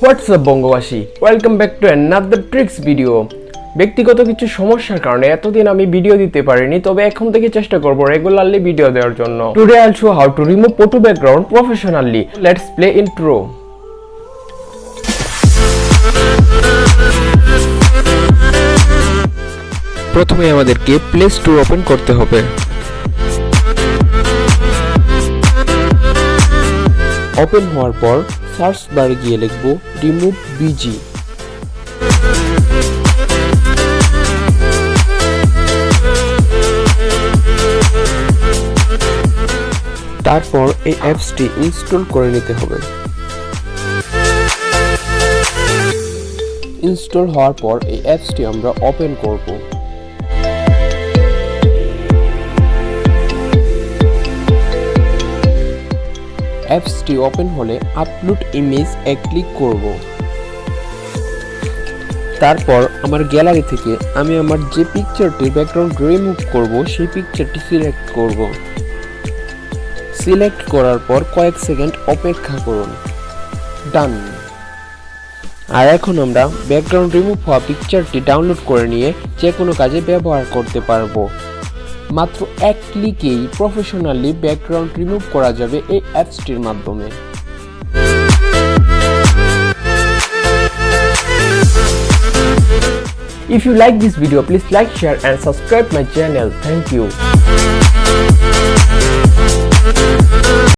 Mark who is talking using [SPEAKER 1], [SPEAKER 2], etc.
[SPEAKER 1] What's up Bangabasi, welcome back to another tricks video. ব্যক্তিগত কিছু সমস্যার কারণে এতদিন আমি ভিডিও দিতে পারিনি, তবে এখন থেকে চেষ্টা করব রেগুলারলি ভিডিও দেওয়ার জন্য। টুডে আইল show how to remove photo background professionally. Let's play intro. প্রথমে আমাদেরকে প্লে স্টোর ওপেন করতে হবে। ওপেন হওয়ার পর সার্চ বারে গিয়ে লিখব রিমুভ বিজি। তারপর এই অ্যাপসটি ইনস্টল করে নিতে হবে। ইনস্টল হওয়ার পর এই অ্যাপসটি আমরা ওপেন করব। অ্যাপসটি ওপেন হলে আপলোড ইমেজ এ ক্লিক করব। তারপর আমার গ্যালারি থেকে আমি আমার যে পিকচারটির ব্যাকগ্রাউন্ড রিমুভ করব সেই পিকচারটি সিলেক্ট করব। সিলেক্ট করার পর কয়েক সেকেন্ড অপেক্ষা করুন। ডান। আর এখন আমরা ব্যাকগ্রাউন্ড রিমুভ হওয়া পিকচারটি ডাউনলোড করে নিয়ে যে কোনো কাজে ব্যবহার করতে পারবো। মাত্র এক ক্লিকেই প্রফেশনালি ব্যাকগ্রাউন্ড রিমুভ করা যাবে এই অ্যাপসটির মাধ্যমে। If you like this video, please like, share and subscribe my channel. Thank you.